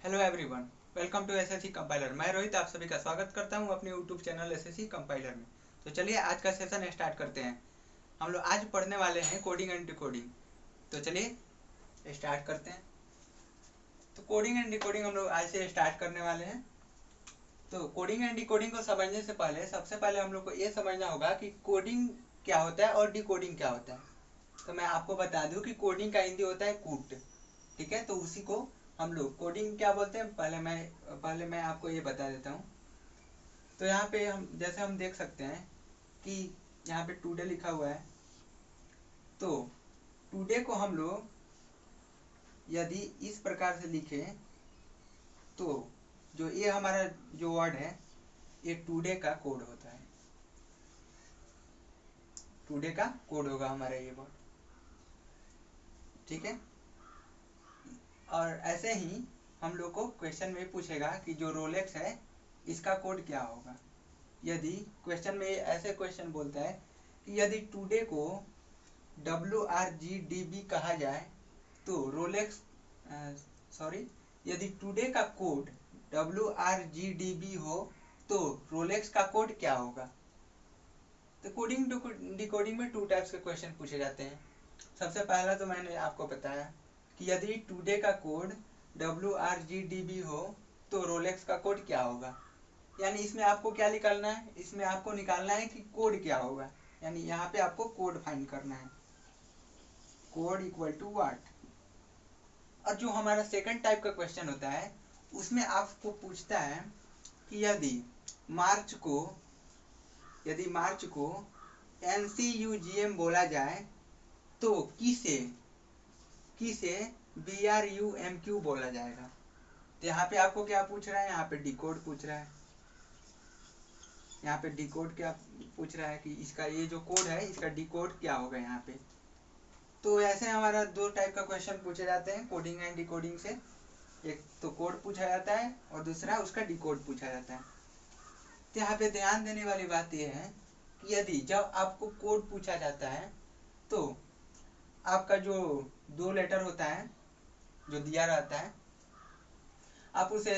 Hello everyone, welcome to SSC compiler. मैं रोहित आप सभी का स्वागत करता हूं अपने यूट्यूब चैनल एसएससी कंपाइलर में। तो चलिए आज का सेशन स्टार्ट करते हैं। हम लोग आज पढ़ने वाले हैं कोडिंग एंड डिकोडिंग। तो चलिए स्टार्ट करते हैं। तो कोडिंग एंड डिकोडिंग हम लोग आज से स्टार्ट करने वाले हैं। तो कोडिंग एंड डिकोडिंग को समझने से पहले सबसे पहले हम लोग को ये समझना होगा कि कोडिंग क्या होता है और डिकोडिंग क्या होता है। तो मैं आपको बता दूं कि कोडिंग का हिंदी होता है कूट, ठीक है। तो उसी को हम लोग कोडिंग क्या बोलते हैं, पहले मैं आपको ये बता देता हूँ। तो यहाँ पे हम जैसे हम देख सकते हैं कि यहाँ पे टुडे लिखा हुआ है। तो टुडे को हम लोग यदि इस प्रकार से लिखें तो जो ये हमारा जो वर्ड है ये टुडे का कोड होता है। टुडे का कोड होगा हमारा ये वर्ड, ठीक है। और ऐसे ही हम लोग को क्वेश्चन में पूछेगा कि जो रोलेक्स है इसका कोड क्या होगा। यदि क्वेश्चन में ऐसे क्वेश्चन बोलता है कि यदि टुडे को WRGDB कहा जाए तो रोलेक्स यदि टुडे का कोड WRGDB हो तो रोलेक्स का कोड क्या होगा। तो कोडिंग डिकोडिंग में टू टाइप्स के क्वेश्चन पूछे जाते हैं। सबसे पहला तो मैंने आपको बताया कि यदि टुडे का कोड WRGDB हो तो रोलेक्स का कोड क्या होगा। यानी इसमें आपको क्या निकालना है, इसमें आपको निकालना है कि कोड क्या होगा। यानी यहाँ पे आपको कोड फाइंड करना है, कोड इक्वल टू व्हाट। और जो हमारा सेकंड टाइप का क्वेश्चन होता है उसमें आपको पूछता है कि यदि मार्च को NCUGM बोला जाए तो किसे BRUMQ बोला जाएगा। तो यहाँ पे आपको क्या पूछ रहा है, यहाँ पे डिकोड पूछ रहा है। यहाँ पे डिकोड क्या पूछ रहा है कि इसका ये जो कोड है इसका डिकोड क्या होगा यहाँ पे। तो ऐसे हमारा दो टाइप का क्वेश्चन पूछे जाते हैं कोडिंग एंड डिकोडिंग से। एक तो कोड पूछा जाता है और दूसरा उसका डिकोड पूछा जाता है। तो यहाँ पे ध्यान देने वाली बात यह है कि यदि जब आपको कोड पूछा जाता है तो आपका जो दो लेटर होता है जो दिया रहता है आप उसे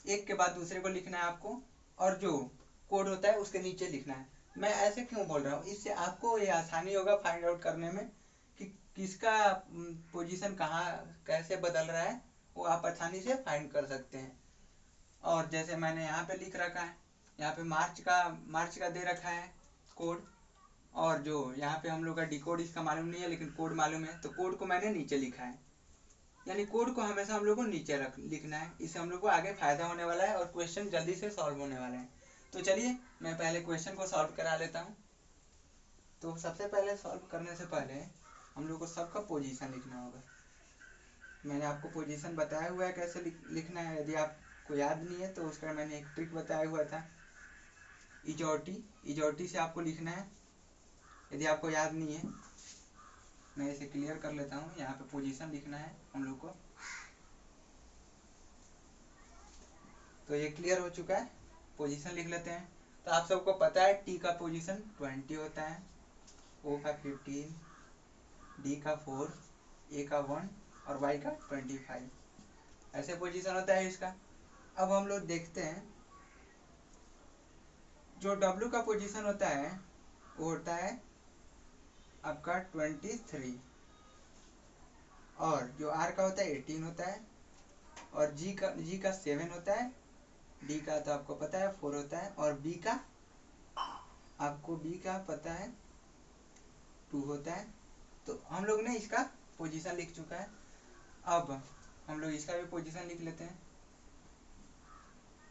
एक के बाद दूसरे को लिखना है आपको, और जो कोड होता है उसके नीचे लिखना है। मैं ऐसे क्यों बोल रहा हूँ, इससे आपको ये आसानी होगा फाइंड आउट करने में कि किसका पोजीशन कहाँ कैसे बदल रहा है, वो आप आसानी से फाइंड कर सकते हैं। और जैसे मैंने यहाँ पे लिख रखा है, यहाँ पे मार्च का दे रखा है कोड, और जो यहाँ पे हम लोग का डिकोड इसका मालूम नहीं है लेकिन कोड मालूम है, तो कोड को मैंने नीचे लिखा है। यानी कोड को हमेशा हम लोग को नीचे लिखना है, इससे हम लोग को आगे फायदा होने वाला है और क्वेश्चन जल्दी से सॉल्व होने वाले हैं। तो चलिए मैं पहले क्वेश्चन को सॉल्व करा लेता हूँ। तो सबसे पहले सॉल्व करने से पहले हम लोग को सबका पोजीशन लिखना होगा। मैंने आपको पोजीशन बताया हुआ है कैसे लिखना है। यदि आपको याद नहीं है तो उसका मैंने एक ट्रिक बताया हुआ था, इजोटी से आपको लिखना है। यदि आपको याद नहीं है मैं इसे क्लियर कर लेता हूँ। यहाँ पे पोजीशन लिखना है हम लोग को। तो ये क्लियर हो चुका है, पोजीशन लिख लेते हैं। तो आप सबको पता है टी का पोजीशन 20 होता है, ओ का 15, डी का 4, ए का 1 और वाई का 25। ऐसे पोजीशन होता है इसका। अब हम लोग देखते हैं जो डब्ल्यू का पोजीशन होता है वो होता है आपका 23, और जो आर का होता है 18 होता है, और जी का 7 होता है, डी का तो आपको पता है 4 होता है, और बी का पता है 2 होता है। तो हम लोग ने इसका पोजीशन लिख चुका है। अब हम लोग इसका भी पोजीशन लिख लेते हैं।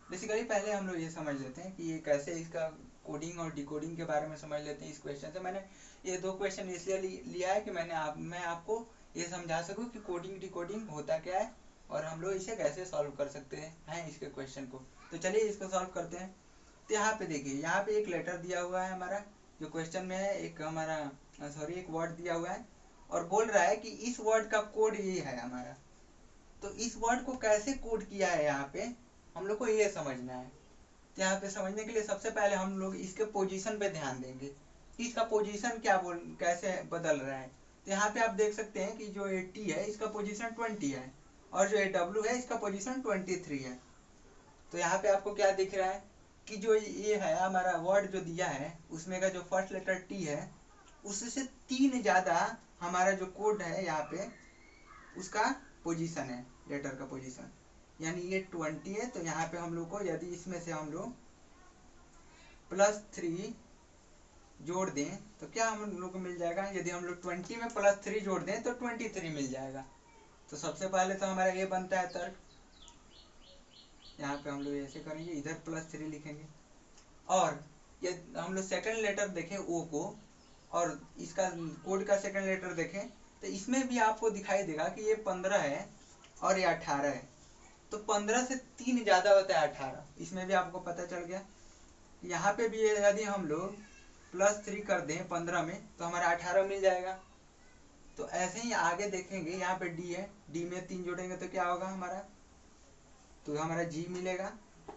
बेसिकली पहले हम लोग ये समझ लेते हैं कि ये कैसे, इसका कोडिंग और डिकोडिंग के बारे में समझ लेते हैं। इस क्वेश्चन से मैंने ये दो क्वेश्चन इसलिए लिया है कि मैं आपको ये समझा सकूं कि कोडिंग डिकोडिंग होता क्या है और हम लोग इसे कैसे सॉल्व कर सकते हैं इसके क्वेश्चन को। तो चलिए इसको सॉल्व करते हैं। तो यहाँ पे देखिए, यहाँ पे एक लेटर दिया हुआ है हमारा जो क्वेश्चन में है, एक वर्ड दिया हुआ है और बोल रहा है कि इस वर्ड का कोड ये है हमारा। तो इस वर्ड को कैसे कोड किया है यहाँ पे हम लोग को ये समझना है। तो यहाँ पे समझने के लिए सबसे पहले हम लोग इसके पोजीशन पे ध्यान देंगे कि इसका पोजीशन कैसे बदल रहा है। तो यहाँ पे आप देख सकते हैं कि जो 80 है इसका पोजीशन 20 है, और जो W है इसका पोजीशन 23 है। तो यहाँ पे आपको क्या दिख रहा है कि जो ये है हमारा वर्ड जो दिया है उसमें का जो फर्स्ट लेटर T है उससे 3 ज़्यादा हमारा जो कोड है यहाँ पे उसका पोजीशन है, लेटर का पोजीशन, यानी ये 20 है। तो यहाँ पे हम लोग को यदि इसमें से हम लोग +3 जोड़ दें तो क्या हम लोग को मिल जाएगा, यदि हम लोग 20 में +3 जोड़ दें तो 23 मिल जाएगा। तो सबसे पहले तो हमारा ये बनता है तर्क, यहाँ पे हम लोग ऐसे करेंगे, इधर +3 लिखेंगे। और ये हम लोग सेकंड लेटर देखें O को और इसका कोड का सेकंड लेटर देखें तो इसमें भी आपको दिखाई देगा कि ये 15 है और ये 18 है। तो 15 से 3 ज़्यादा होता है 18, इसमें भी आपको पता चल गया। यहाँ पे भी यदि हम लोग +3 कर दें 15 में तो हमारा 18 मिल जाएगा। तो ऐसे ही आगे देखेंगे, यहाँ पे D है, D में 3 जोड़ेंगे तो क्या होगा हमारा, तो हमारा G मिलेगा,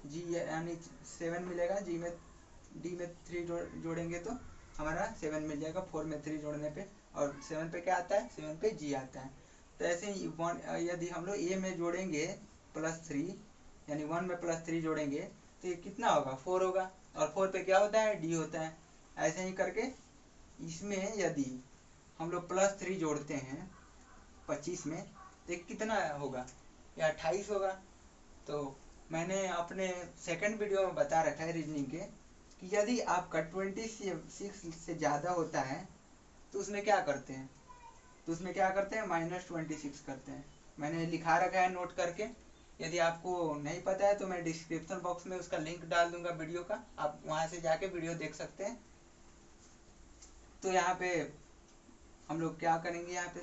G यानी 7 मिलेगा, D में 3 जोड़ेंगे तो हमारा 7 मिल जाएगा, 4 में 3 जोड़ने पे, और 7 पे क्या आता है, 7 पे G आता है। तो ऐसे ही यदि हम लोग A में जोड़ेंगे +3 यानी 1 में +3 जोड़ेंगे तो ये कितना होगा, 4 होगा, और 4 पे क्या होता है, D होता है। ऐसे ही करके इसमें यदि हम लोग +3 जोड़ते हैं 25 में तो ये कितना होगा, ये 28 होगा। तो मैंने अपने सेकंड वीडियो में बता रखा है रीजनिंग के कि यदि आपका 26 से ज़्यादा होता है तो उसमें क्या करते हैं, -26 करते हैं। मैंने लिखा रखा है नोट करके, यदि आपको नहीं पता है तो मैं डिस्क्रिप्शन बॉक्स में उसका लिंक डाल दूंगा वीडियो का, आप वहाँ से जाके वीडियो देख सकते हैं। तो यहाँ पे हम लोग क्या करेंगे, यहाँ पे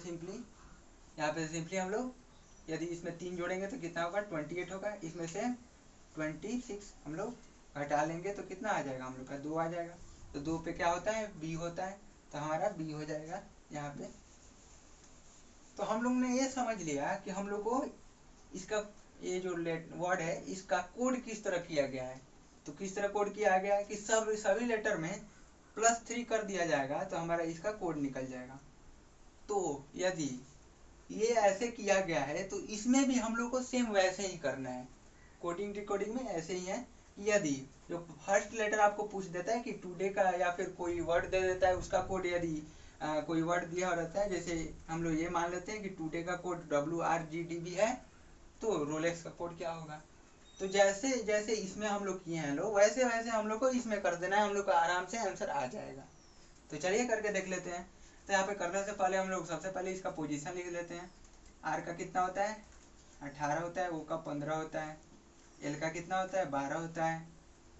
सिंपली हम लोग यदि इसमें 3 जोड़ेंगे तो कितना होगा, 28 होगा। इसमें से 26 हम लोग घटा लेंगे तो कितना आ जाएगा, हम लोग का 2 आ जाएगा। तो 2 पे क्या होता है, B होता है, तो हमारा B हो जाएगा यहाँ पे। तो हम लोग ने ये समझ लिया कि हम लोग को इसका ये जो वर्ड है इसका कोड किस तरह किया गया है। तो किस तरह कोड किया गया है कि सभी लेटर में +3 कर दिया जाएगा तो हमारा इसका कोड निकल जाएगा। तो यदि ये ऐसे किया गया है तो इसमें भी हम लोग को सेम वैसे ही करना है। कोडिंग डिकोडिंग में ऐसे ही है, यदि जो फर्स्ट लेटर आपको पूछ देता है कि टुडे का, या फिर कोई वर्ड दे देता है उसका कोड, यदि कोई वर्ड दिया रहता है, जैसे हम लोग ये मान लेते हैं कि टुडे का कोड WRGDB है, तो रोलेक्स का कोड क्या होगा। तो जैसे जैसे इसमें हम लोग किए हैं लोग, वैसे वैसे हम लोग को इसमें कर देना है, हम लोग को आराम से आंसर आ जाएगा। तो चलिए करके देख लेते हैं। तो यहाँ पे करने से पहले हम लोग सबसे पहले इसका पोजीशन लिख लेते हैं। R का कितना होता है, 18 होता है, O का 15 होता है, L का कितना होता है, 12 होता है,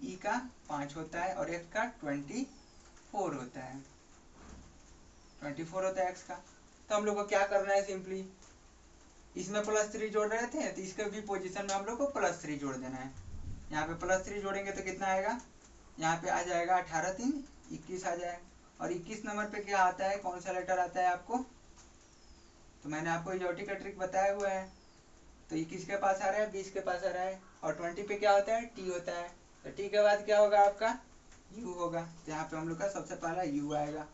E का 5 होता है, और X का 24 होता है, 24 होता है X का। तो हम लोग को क्या करना है, सिंपली इसमें +3 जोड़ रहे थे तो इसके भी पोजीशन में हम लोग को +3 जोड़ देना है। यहाँ पे +3 जोड़ेंगे तो कितना आएगा, यहाँ पे आ जाएगा 18 3 21 आ जाएगा। और 21 नंबर पे क्या आता है, कौन सा लेटर आता है आपको, तो मैंने आपको योटी का ट्रिक बताया हुआ है। तो 21 के पास आ रहा है, 20 के पास आ रहा है, और 20 पे क्या होता है, T होता है। तो T के बाद क्या होगा आपका, U होगा। तो यहाँ पे हम लोग का सबसे पहला U आएगा।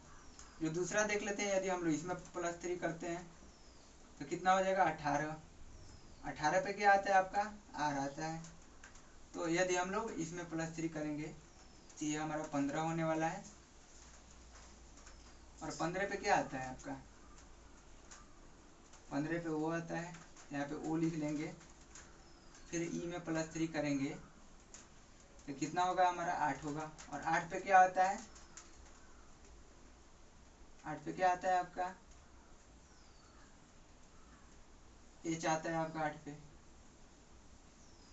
जो दूसरा देख लेते हैं, यदि हम लोग इसमें +3 करते हैं तो कितना हो जाएगा, 18 पे क्या आता है आपका, R आता है। तो यदि हम लोग इसमें +3 करेंगे तो ये हमारा 15 होने वाला है, और 15 पे क्या आता है आपका, 15 पे O आता है, यहाँ पे O लिख लेंगे। फिर E में +3 करेंगे तो कितना होगा हमारा, 8 होगा। और 8 पे क्या आता है, 8 पे क्या आता है आपका, H आता है आपका 8 पे।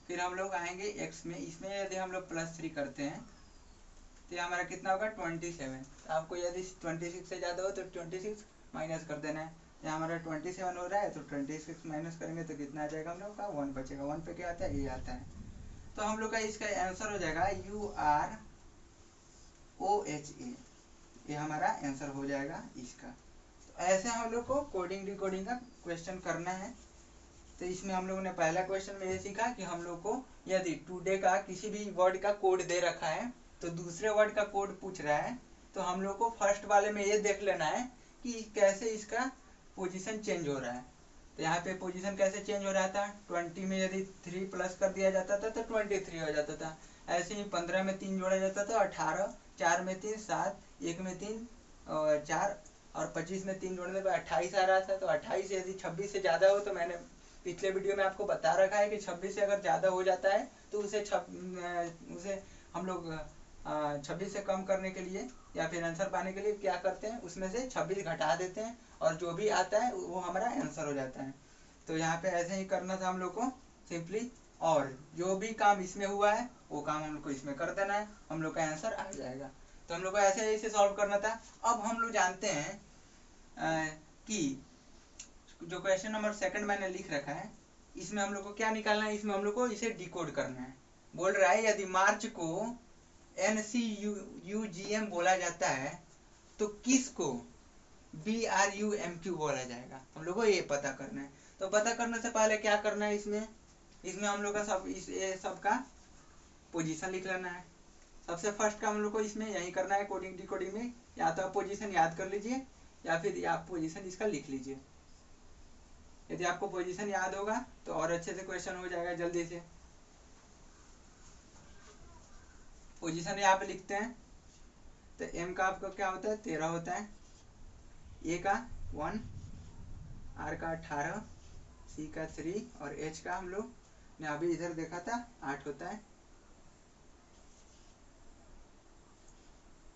फिर हम लोग आएंगे X में, इसमें यदि हम लोग +3 करते हैं तो हमारा कितना होगा, 27। तो आपको यदि 26 से ज़्यादा हो तो 26 माइनस कर देना है। यहाँ हमारा 27 हो रहा है तो 26 माइनस करेंगे तो कितना आ जाएगा हम लोग का, 1 बचेगा। 1 पे क्या आता है, A आता है। तो हम लोग का इसका आंसर हो जाएगा UROHA, ये हमारा आंसर हो जाएगा इसका। तो ऐसे हम लोग को कोडिंग डिकोडिंग का क्वेश्चन करना है। तो इसमें हम लोगों ने पहला क्वेश्चन में ये सीखा कि हम लोग को यदि टुडे का किसी भी वर्ड का कोड दे रखा है तो दूसरे वर्ड का कोड पूछ रहा है तो हम लोग को फर्स्ट वाले में ये देख लेना है कि कैसे इसका पोजीशन चेंज हो रहा है। तो यहाँ पे पोजीशन कैसे चेंज हो रहा था, 20 में यदि 3 प्लस कर दिया जाता था तो 23 हो जाता था। ऐसे ही 15 में 3 जोड़ा जाता था 18, 4 में 3 7, 1 में 3 और 4 और 25 में 3 जोड़ने पर 28 आ रहा था। तो 28 यदि 26 से ज़्यादा हो, तो मैंने पिछले वीडियो में आपको बता रखा है कि 26 से अगर ज़्यादा हो जाता है तो उसे हम लोग 26 से कम करने के लिए या फिर आंसर पाने के लिए क्या करते हैं, उसमें से 26 घटा देते हैं और जो भी आता है वो हमारा आंसर हो जाता है। तो यहाँ पे ऐसे ही करना था हम लोग को सिंपली, और जो भी काम इसमें हुआ है वो काम हम लोग को इसमें कर देना है, हम लोग का आंसर आ जाएगा। तो हम लोग को ऐसे ऐसे सॉल्व करना था। अब हम लोग जानते हैं कि जो क्वेश्चन नंबर 2 मैंने लिख रखा है, इसमें हम लोग को क्या निकालना है, इसमें हम लोग को इसे डिकोड करना है। बोल रहा है यदि मार्च को NCUGM बोला जाता है तो किसको BRUMQ बोला जाएगा, हम लोग को ये पता करना है। तो पता करने से पहले क्या करना है, इसमें हम लोग का सब का पोजीशन लिख लेना है। सबसे फर्स्ट का हम लोग को इसमें यही करना है कोडिंग डिकोडिंग में, या तो आप पोजीशन याद कर लीजिए या फिर आप पोजीशन इसका लिख लीजिए। यदि आपको पोजीशन याद होगा तो और अच्छे से क्वेश्चन हो जाएगा जल्दी से। पोजीशन यहाँ पे लिखते हैं। तो M का आपका क्या होता है, 13 होता है, A का 1, R का 18, C का 3 और H का हम लोग ने अभी इधर देखा था 8 होता है।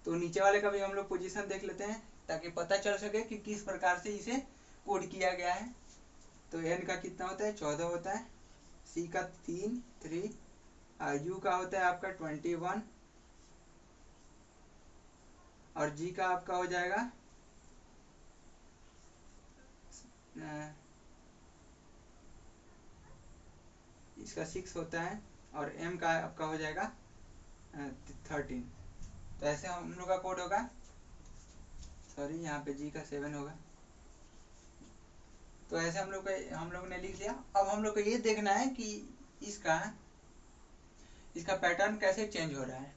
तो नीचे वाले का भी हम लोग पोजीशन देख लेते हैं ताकि पता चल सके कि किस प्रकार से इसे कोड किया गया है। तो N का कितना होता है, 14 होता है, C का 3 U का होता है आपका 21 और G का आपका हो जाएगा इसका 6 होता है और M का आपका हो जाएगा 13। तो ऐसे हम लोग का कोड होगा, सॉरी यहाँ पे G का 7 होगा। तो ऐसे हम लोग ने लिख लिया। अब हम लोग को ये देखना है कि इसका पैटर्न कैसे चेंज हो रहा है,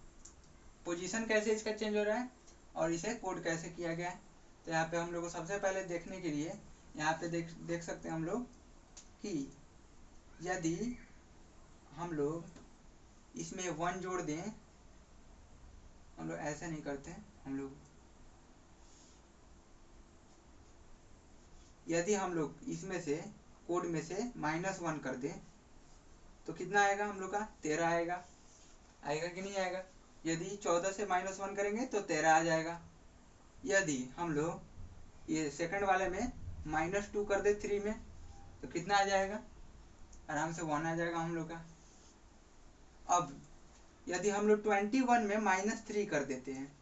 पोजीशन कैसे इसका चेंज हो रहा है और इसे कोड कैसे किया गया है। तो यहाँ पे हम लोग को सबसे पहले देखने के लिए यहाँ पे देख सकते हैं हम लोग कि यदि हम लोग इसमें 1 जोड़ दें, हम लोग ऐसा नहीं करते हैं, हम लोग यदि हम लोग इसमें से कोड में से -1 कर दें तो कितना आएगा, हम लोग का 13 आएगा कि नहीं आएगा। यदि 14 से -1 करेंगे तो 13 आ जाएगा। यदि हम लोग ये सेकंड वाले में -2 कर दे 3 में तो कितना आ जाएगा, आराम से 1 आ जाएगा हम लोग का। अब यदि हम लोग 21 में -3 कर देते हैं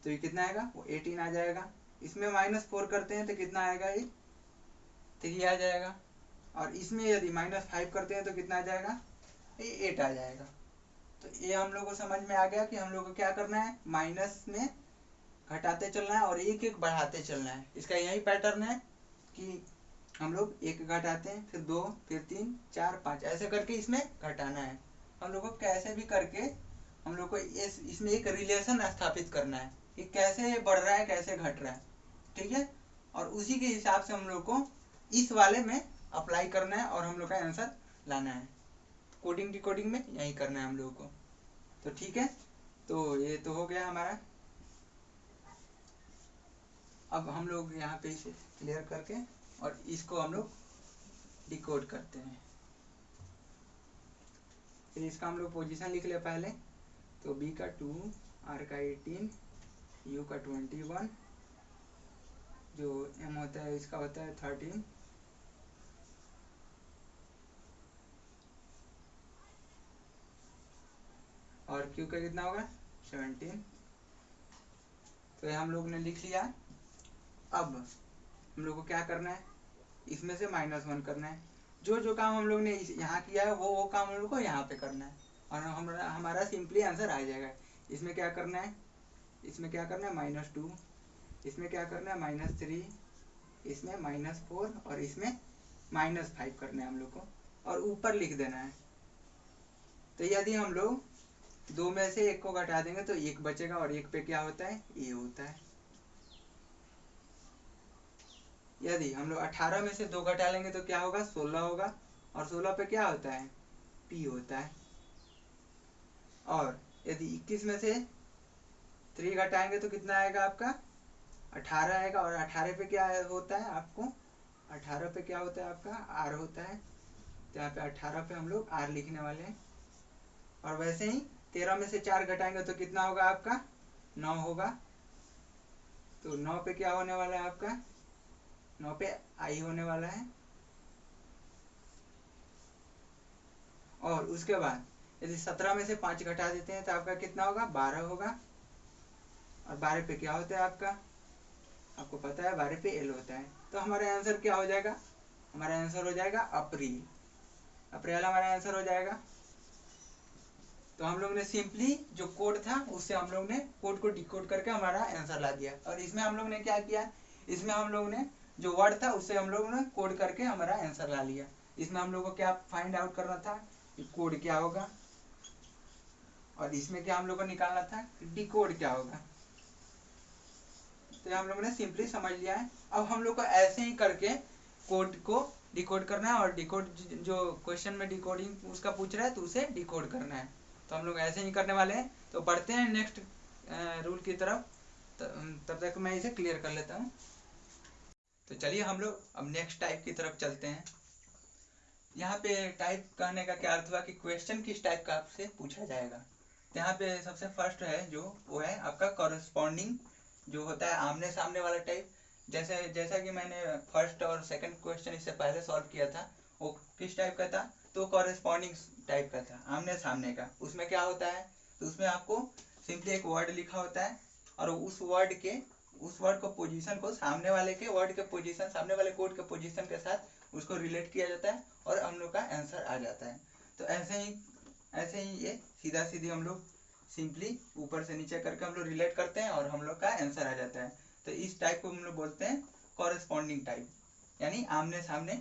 तो ये कितना आएगा, वो 18 आ जाएगा। इसमें -4 करते हैं तो कितना आएगा, ये 3 आ जाएगा। और इसमें यदि -5 करते हैं तो कितना आ जाएगा, ये 8 आ जाएगा। तो ये हम लोग को समझ में आ गया कि हम लोग को क्या करना है, माइनस में घटाते चलना है और एक एक बढ़ाते चलना है। इसका यही पैटर्न है कि हम लोग 1 घटाते हैं, फिर 2, फिर 3, 4, 5 ऐसे करके इसमें घटाना है। हम लोग को कैसे भी करके हम लोग को इसमें एक रिलेशन स्थापित करना है कि कैसे बढ़ रहा है कैसे घट रहा है, ठीक है। और उसी के हिसाब से हम लोग को इस वाले में अप्लाई करना है और हम लोग का आंसर लाना है। कोडिंग डिकोडिंग में यही करना है हम लोगों को। तो ठीक है, तो ये तो हो गया हमारा। अब हम लोग यहाँ पे इसे क्लियर करके और इसको हम लोग डिकोड करते हैं। फिर इसका हम लोग पोजीशन लिख ले पहले। तो B का 2, R का 18, U का 21, जो M होता है इसका होता है 13 और Q का कितना होगा 17। तो ये हम लोग ने लिख लिया। अब हम लोग को क्या करना है, इसमें से -1 करना है। जो काम हम लोग ने यहाँ किया है वो काम हम लोग को यहाँ पे करना है और हमारा सिंपली आंसर आ जाएगा। इसमें क्या करना है, -2, इसमें क्या करना है -3, इसमें -4 और इसमें -5 करना है हम लोग को और ऊपर लिख देना है। तो यदि हम लोग 2 में से 1 को घटा देंगे तो 1 बचेगा और 1 पे क्या होता है, ये होता है। यदि हम लोग 18 में से 2 घटा लेंगे तो क्या होगा, 16 होगा। और 16 पे क्या होता है, p होता है। और यदि 21 में से 3 घटाएंगे तो कितना आएगा आपका, 18 आएगा। और 18 पे क्या होता है आपको, 18 पे क्या होता है आपका, r होता है। तो यहाँ पे 18 पे हम लोग r लिखने वाले हैं। और वैसे ही 13 में से 4 घटाएंगे तो कितना होगा आपका, 9 होगा। तो 9 पे क्या होने वाला है आपका, 9 पे i होने वाला है। और उसके बाद यदि 17 में से 5 घटा देते हैं तो आपका कितना होगा, 12 होगा। और 12 पे क्या होता है आपका, आपको पता है 12 पे l होता है। तो हमारा आंसर क्या हो जाएगा, हमारा आंसर हो जाएगा अप्रैल। अप्रैल हमारा आंसर हो जाएगा। तो हम लोग ने सिंपली जो कोड था उससे हम लोग ने कोड को डिकोड करके हमारा आंसर ला दिया। और इसमें हम लोग ने क्या किया, इसमें हम लोग ने जो वर्ड था उससे हम लोग ने कोड करके हमारा आंसर ला लिया। इसमें हम लोग को क्या फाइंड आउट करना था कि कोड क्या होगा, और इसमें क्या हम लोग को निकालना था, डिकोड क्या होगा। तो हम लोग ने सिंपली समझ लिया है। अब हम लोग को ऐसे ही करके कोड को डिकोड करना है, और डिकोड जो क्वेश्चन में डिकोडिंग उसका पूछ रहा है तो उसे डिकोड करना है। तो हम लोग ऐसे ही करने वाले हैं। तो बढ़ते हैं नेक्स्ट रूल की तरफ। तब तक मैं इसे क्लियर कर लेता हूँ। तो चलिए हम लोग अब नेक्स्ट टाइप की तरफ चलते हैं। यहाँ पे टाइप कहने का क्या अर्थ हुआ कि क्वेश्चन किस टाइप का आपसे पूछा जाएगा। तो यहाँ पे सबसे फर्स्ट है जो वो है आपका कॉरेस्पॉन्डिंग, जो होता है आमने सामने वाला टाइप। जैसा कि मैंने फर्स्ट और सेकंड क्वेश्चन इससे पहले सॉल्व किया था, वो किस टाइप का था, तो कॉरेस्पॉन्डिंग टाइप का था, आमने सामने का। उसमें क्या होता है, तो उसमें आपको सिंपली एक वर्ड लिखा होता है, और उस वर्ड को पोजीशन को सामने वाले के वर्ड के पोजीशन, सामने वाले कोड के पोजीशन के साथ उसको रिलेट किया जाता है और हम लोग का आंसर आ जाता है। तो ऐसे ही ये सीधा सीधी हम लोग सिंपली ऊपर से नीचे करके हम लोग रिलेट करते हैं और हम लोग का आंसर आ जाता है। तो इस टाइप को हम लोग बोलते हैं कॉरेस्पॉन्डिंग टाइप, यानी आमने सामने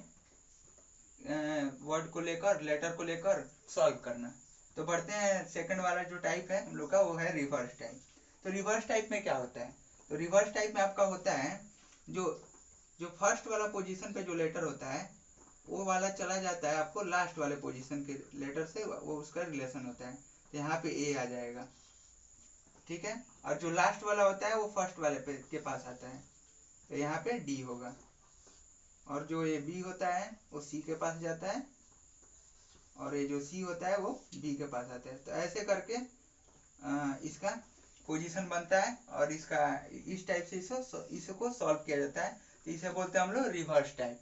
वर्ड को लेकर, लेटर को लेकर सॉल्व करना। तो बढ़ते हैं सेकंड वाला जो टाइप है हम लोग का, वो है रिवर्स टाइप। तो रिवर्स टाइप में क्या होता है, तो रिवर्स टाइप में आपका होता है जो जो फर्स्ट वाला पोजीशन पे जो लेटर होता है वो वाला चला जाता है आपको लास्ट वाले पोजीशन के लेटर से, वो उसका रिलेशन होता है। तो यहाँ पे ए आ जाएगा, ठीक है। और जो लास्ट वाला होता है वो फर्स्ट वाले के पास आता है, तो यहाँ पे डी होगा। और जो ये बी होता है वो सी के पास जाता है, और ये जो सी होता है वो बी के पास आता है। तो ऐसे करके इसका पोजीशन बनता है, और इसका इस टाइप से इसको सॉल्व किया जाता है। तो इसे बोलते हैं हम लोग रिवर्स टाइप।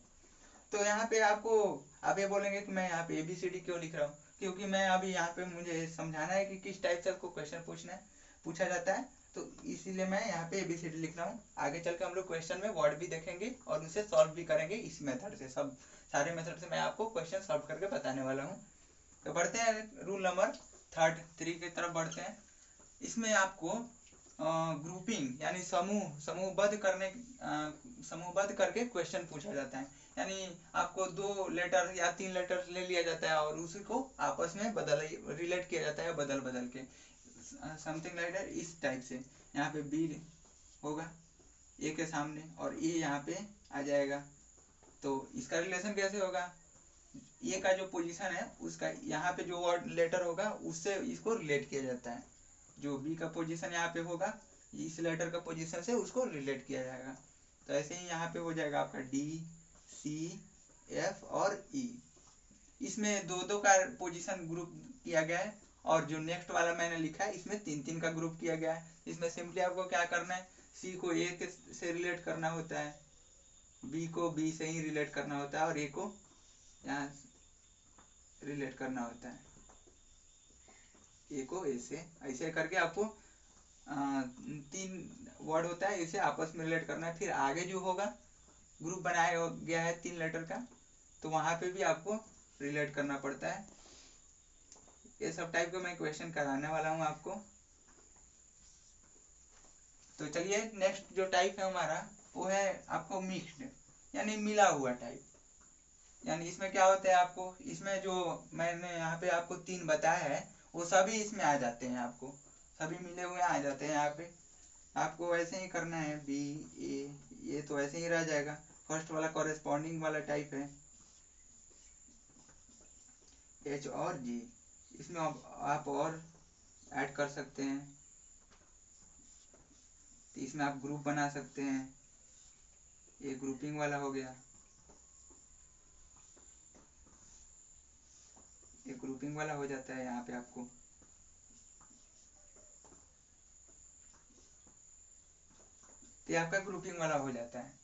तो यहाँ पे आप ये बोलेंगे कि मैं यहाँ पे ABCD क्यों लिख रहा हूँ, क्योंकि मैं अभी यहाँ पे मुझे समझाना है कि किस टाइप से आपको क्वेश्चन पूछा जाता है। तो इसीलिए मैं यहाँ पे ABCD लिख रहा हूँ। आगे चल के हम लोग क्वेश्चन में वर्ड भी देखेंगे और उसे सॉल्व भी करेंगे इस मेथड से। सारे मेथड से मैं आपको क्वेश्चन सॉल्व करके बताने वाला हूँ। तो बढ़ते हैं रूल नंबर 3 की तरफ बढ़ते हैं। इसमें आपको ग्रुपिंग यानी समूहबद्ध करके क्वेश्चन पूछा जाता है। यानी आपको 2 लेटर या 3 लेटर ले लिया जाता है और उसी को आपस में रिलेट किया जाता है बदल के, समथिंग लाइक दैट, इस टाइप से। यहाँ पे बी होगा ए के सामने और ए यहाँ पे आ जाएगा। तो इसका रिलेशन कैसे होगा, ए का जो पोजीशन है उसका यहाँ पे जो वर्ड लेटर होगा उससे इसको रिलेट किया जाता है। जो बी का पोजीशन यहाँ पे होगा, इस लेटर का पोजीशन से उसको रिलेट किया जाएगा। तो ऐसे ही यहाँ पे हो जाएगा आपका डी, सी, एफ और ई। इसमें 2-2 का पोजीशन ग्रुप किया गया है, और जो नेक्स्ट वाला मैंने लिखा है इसमें 3-3 का ग्रुप किया गया है। इसमें सिंपली आपको क्या करना है, सी को ए से रिलेट करना होता है, बी को बी से ही रिलेट करना होता है, और ए को यहाँ रिलेट करना होता है, ए को ए से। ऐसे करके आपको 3 वर्ड होता है, इसे आपस में रिलेट करना है। फिर आगे जो होगा ग्रुप बनाया गया है 3 लेटर का, तो वहां पे भी आपको रिलेट करना पड़ता है। ये सब टाइप का मैं क्वेश्चन कराने वाला हूँ आपको। तो चलिए नेक्स्ट जो टाइप है हमारा वो है आपको मिक्स्ड, यानी मिला हुआ टाइप। यानी इसमें क्या होता है, आपको इसमें जो मैंने यहाँ पे आपको 3 बताया है वो सभी इसमें आ जाते हैं, आपको सभी मिले हुए आ जाते हैं। यहाँ पे आपको ऐसे ही करना है, बी ए, ये तो ऐसे ही रह जाएगा। फर्स्ट वाला कॉरेस्पॉन्डिंग वाला टाइप है एच और जी। इसमें आप और ऐड कर सकते हैं, तो इसमें आप ग्रुप बना सकते हैं, ये ग्रुपिंग वाला हो गया, ये ग्रुपिंग वाला हो जाता है यहाँ पे आपको। तो ये आपका ग्रुपिंग वाला हो जाता है।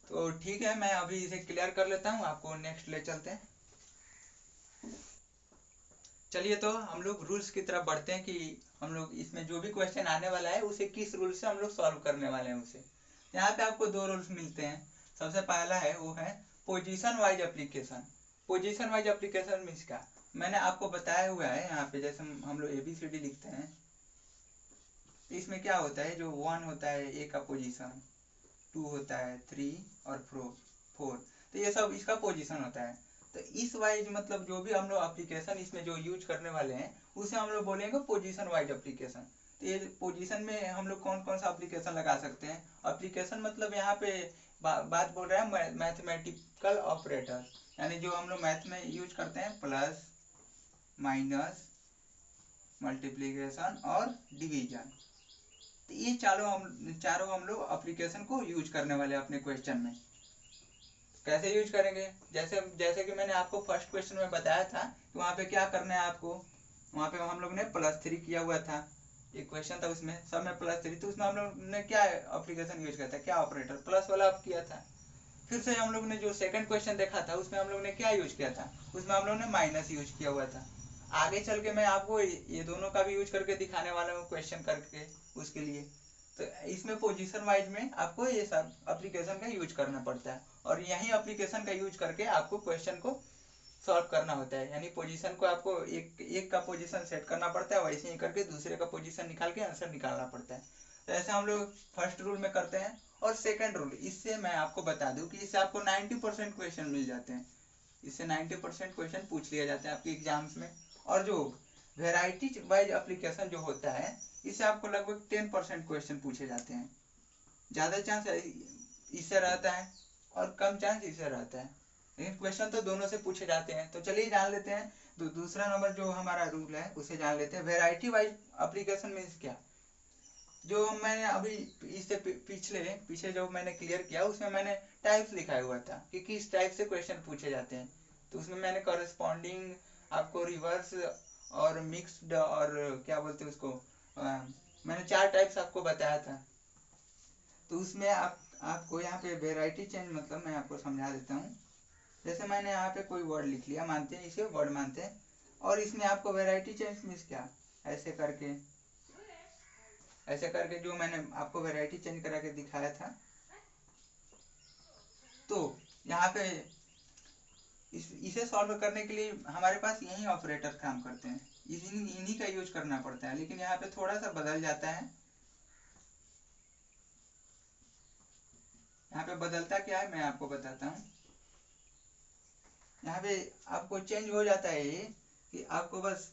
तो ठीक है, मैं अभी इसे क्लियर कर लेता हूँ, आपको नेक्स्ट ले चलते हैं। चलिए तो हम लोग रूल्स की तरफ बढ़ते हैं कि हम लोग इसमें जो भी क्वेश्चन आने वाला है उसे किस रूल से हम लोग सॉल्व करने वाले हैं उसे। यहाँ पे आपको दो रूल्स मिलते हैं। सबसे पहला है वो है position wise application. Position wise application means क्या, मैंने आपको बताया हुआ है यहाँ पे, जैसे हम लोग ABCD लिखते हैं, इसमें क्या होता है, जो 1 होता है ए का पोजीशन, 2 होता है 3 और 4, तो ये सब इसका पोजीशन होता है। तो इस वाइज मतलब जो भी हम लोग एप्लीकेशन इसमें जो यूज करने वाले हैं उसे हम लोग बोलेंगे पोजीशन वाइज एप्लीकेशन। तो ये पोजीशन में हम लोग कौन कौन सा एप्लीकेशन लगा सकते हैं। एप्लीकेशन मतलब यहाँ पे बात बोल रहा है मैथमेटिकल ऑपरेटर, यानी जो हम लोग मैथ में यूज करते हैं, प्लस माइनस मल्टीप्लीकेशन और डिवीजन। तो ये चारों हम लोग एप्लीकेशन को यूज करने वाले हैं अपने क्वेश्चन में। कैसे यूज करेंगे, जैसे जैसे कि मैंने आपको फर्स्ट क्वेश्चन में बताया था कि वहाँ पे क्या करना है आपको। वहाँ पे हम लोग ने +3 किया हुआ था, एक क्वेश्चन था उसमें सब में +3, तो उसमें हम लोग ने क्या एप्लीकेशन यूज किया था, क्या ऑपरेटर प्लस वाला आप किया था। फिर से हम लोग ने जो सेकंड क्वेश्चन देखा था उसमें हम लोग ने क्या यूज किया था, उसमें हम लोग ने माइनस यूज किया हुआ था। आगे चल के मैं आपको ये दोनों का भी यूज करके दिखाने वाला हूँ क्वेश्चन करके उसके लिए। तो इसमें पोजीशन वाइज में आपको ये सब एप्लीकेशन का यूज करना पड़ता है, और यही एप्लीकेशन का यूज करके आपको क्वेश्चन को सॉल्व करना होता है। यानी पोजीशन को आपको एक का पोजीशन सेट करना पड़ता है, वैसे ही करके दूसरे का पोजीशन निकाल के आंसर निकालना पड़ता है। तो ऐसे हम लोग फर्स्ट रूल में करते हैं। और सेकंड रूल, इससे मैं आपको बता दूं कि इससे आपको 90% क्वेश्चन मिल जाते हैं, इससे 90% क्वेश्चन पूछ लिया जाता है आपके एग्जाम्स में। और जो वेराइटी वाइज एप्लीकेशन जो होता है, इससे आपको लगभग 10% क्वेश्चन पूछे जाते हैं। ज़्यादा चांस इससे रहता है और कम चांस इससे रहता है, लेकिन क्वेश्चन तो दोनों से पूछे जाते हैं। तो चलिए जान लेते हैं। दूसरा नंबर जो हमारा रूल है उसे जान लेते हैं। वेराइटी वाइज एप्लीकेशन मीन्स क्या, जो मैंने अभी इससे पीछे जो मैंने क्लियर किया उसमें मैंने टाइप्स लिखा हुआ था कि किस टाइप से क्वेश्चन पूछे जाते हैं। तो उसमें मैंने कॉरेस्पॉन्डिंग, आपको रिवर्स और मिक्स्ड और क्या बोलते हैं उसको, मैंने 4 टाइप्स आपको बताया था। तो उसमें आपको यहाँ पे वेराइटी चेंज मतलब मैं आपको समझा देता हूँ। जैसे मैंने यहाँ पे कोई वर्ड लिख लिया, मानते हैं इसे वर्ड मानते हैं, और इसमें आपको वेराइटी चेंज मीन्स क्या, ऐसे करके जो मैंने आपको वेराइटी चेंज करा के दिखाया था। तो यहाँ पे इसे सॉल्व करने के लिए हमारे पास यही ऑपरेटर काम करते हैं, इन्हीं का यूज करना पड़ता है, लेकिन यहाँ पे थोड़ा सा बदल जाता है। यहाँ पे बदलता क्या है मैं आपको बताता हूँ। यहाँ पे आपको चेंज हो जाता है ये, कि आपको बस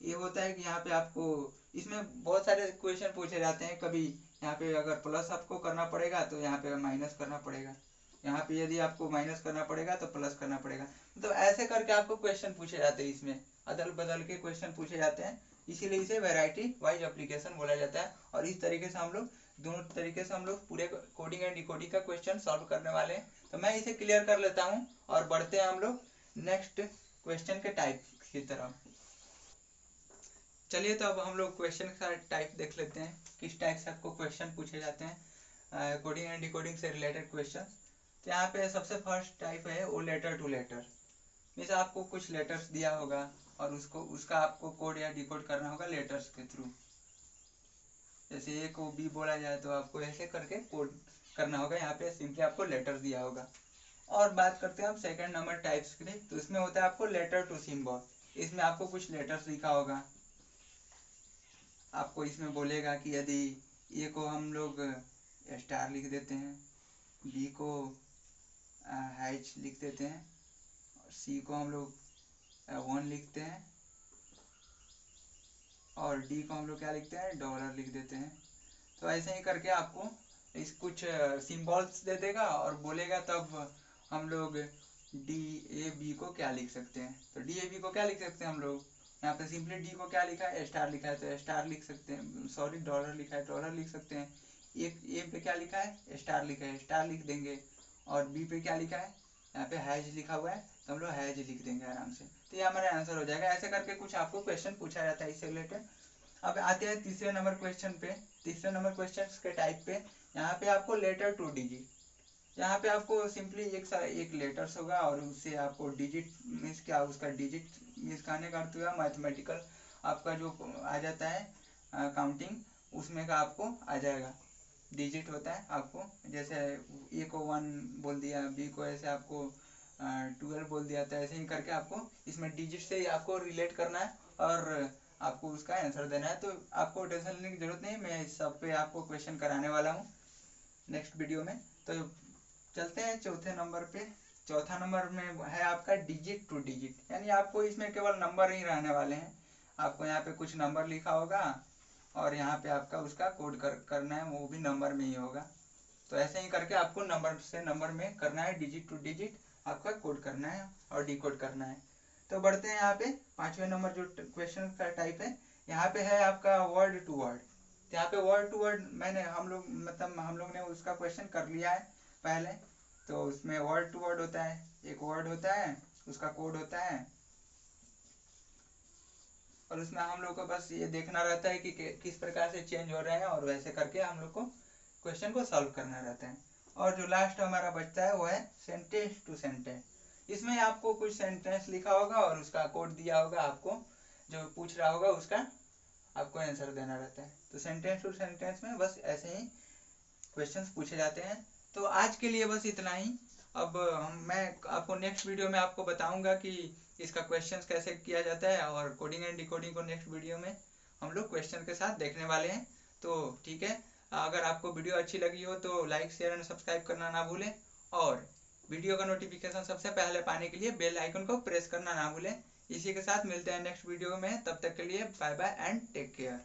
ये होता है कि यहाँ पे आपको इसमें बहुत सारे क्वेश्चन पूछे जाते हैं। कभी यहाँ पे अगर प्लस आपको करना पड़ेगा तो यहाँ पे माइनस करना पड़ेगा, यहाँ पे यदि आपको माइनस करना पड़ेगा तो प्लस करना पड़ेगा। तो ऐसे करके आपको क्वेश्चन पूछे जाते हैं, इसमें अदल बदल के क्वेश्चन पूछे जाते हैं, इसीलिए इसे वेराइटी वाइज एप्लीकेशन बोला जाता है। और इस तरीके से हम लोग दोनों तरीके से हम लोग पूरे कोडिंग एंड डिकोडिंग का क्वेश्चन सॉल्व करने वाले हैं। तो मैं इसे क्लियर कर लेता हूँ और बढ़ते हैं हम लोग नेक्स्ट क्वेश्चन के टाइप की तरफ। चलिए तो अब हम लोग क्वेश्चन का टाइप देख लेते हैं, किस टाइप से आपको क्वेश्चन पूछे जाते हैं कोडिंग एंड डिकोडिंग से रिलेटेड क्वेश्चन। तो यहाँ पे सबसे फर्स्ट टाइप है वो लेटर टू लेटर, मीन्स आपको कुछ लेटर्स दिया होगा और उसका आपको कोड या डिकोड करना होगा लेटर्स के थ्रू। जैसे ए को बी बोला जाए तो आपको ऐसे करके कोड करना होगा, यहाँ पे सिंपली आपको लेटर दिया होगा। और बात करते हैं हम सेकंड नंबर टाइप्स के लिए, तो इसमें होता है आपको लेटर टू सिंबल। इसमें आपको कुछ लेटर्स लिखा होगा, आपको इसमें बोलेगा कि यदि ए को हम लोग स्टार लिख देते हैं, बी को हैच लिख देते हैं, और सी को हम लोग 1 लिखते हैं, और डी को हम लोग क्या लिखते हैं, $लिख देते हैं। तो ऐसे ही करके आपको इस कुछ सिंबल्स दे देगा और बोलेगा, तब हम लोग DAB को क्या लिख सकते हैं। तो DAB को क्या लिख सकते हैं हम लोग, यहाँ पे सिंपली डी को क्या लिखा है, स्टार लिखा है तो स्टार लिख सकते हैं, सॉरी डॉलर लिखा है डॉलर लिख सकते हैं। ए पे क्या लिखा है, स्टार लिखा है, स्टार लिख देंगे। और बी पे क्या लिखा है, यहाँ पे हैज लिखा हुआ है तो हम लोग हैज लिख देंगे आराम से, तो ये हमारा आंसर हो जाएगा। ऐसे करके कुछ आपको क्वेश्चन पूछा जाता है इससे रिलेटेड। अब आते हैं तीसरे नंबर क्वेश्चन पे। तीसरे नंबर क्वेश्चन के टाइप पे, यहाँ पे आपको लेटर टू डिजिट, यहाँ पे आपको सिंपली एक लेटर्स होगा और उससे आपको डिजिट मीन्स क्या, उसका डिजिट मीन्स कहने का अर्थ हुआ मैथमेटिकल आपका जो आ जाता है काउंटिंग, उसमें का आपको आ जाएगा डिजिट होता है। आपको जैसे ए को 1 बोल दिया, बी को ऐसे आपको 12 बोल दिया, तो ऐसे ही करके आपको इसमें डिजिट से ही आपको रिलेट करना है और आपको उसका आंसर देना है। तो आपको टेंशन लेने की जरूरत नहीं, मैं इस सब पे आपको क्वेश्चन कराने वाला हूँ नेक्स्ट वीडियो में। तो चलते हैं चौथे नंबर पे। चौथा नंबर में है आपका डिजिट टू डिजिट, यानी आपको इसमें केवल नंबर ही रहने वाले हैं। आपको यहाँ पे कुछ नंबर लिखा होगा और यहाँ पे आपका उसका कोड करना है, वो भी नंबर में ही होगा। तो ऐसे ही करके आपको नंबर से नंबर में करना है, डिजिट टू डिजिट आपका कोड करना है और डिकोड करना है। तो बढ़ते हैं यहाँ पे पांचवें नंबर जो क्वेश्चन का टाइप है, यहाँ पे है आपका वर्ड टू वर्ड। यहाँ पे वर्ड टू वर्ड मैंने हम लोग ने उसका क्वेश्चन कर लिया है पहले। तो उसमें वर्ड टू वर्ड होता है, एक वर्ड होता है उसका कोड होता है और उसमें हम लोग को बस ये देखना रहता है कि किस प्रकार से चेंज हो रहे हैं और वैसे करके हम लोग को क्वेश्चन को सॉल्व करना रहता है। और जो लास्ट हमारा बचता है वो है सेंटेंस टू सेंटेंस। इसमें आपको कुछ सेंटेंस लिखा होगा और उसका कोड दिया होगा, आपको जो पूछ रहा होगा उसका आपको आंसर देना रहता है। तो सेंटेंस टू सेंटेंस में बस ऐसे ही क्वेश्चंस पूछे जाते हैं। तो आज के लिए बस इतना ही। अब मैं आपको नेक्स्ट वीडियो में आपको बताऊंगा कि इसका क्वेश्चंस कैसे किया जाता है, और कोडिंग एंड डिकोडिंग को नेक्स्ट वीडियो में हम लोग क्वेश्चन के साथ देखने वाले हैं। तो ठीक है, अगर आपको वीडियो अच्छी लगी हो तो लाइक शेयर एंड सब्सक्राइब करना ना भूलें, और वीडियो का नोटिफिकेशन सबसे पहले पाने के लिए बेल आइकन को प्रेस करना ना भूलें। इसी के साथ मिलते हैं नेक्स्ट वीडियो में, तब तक के लिए bye bye and take care.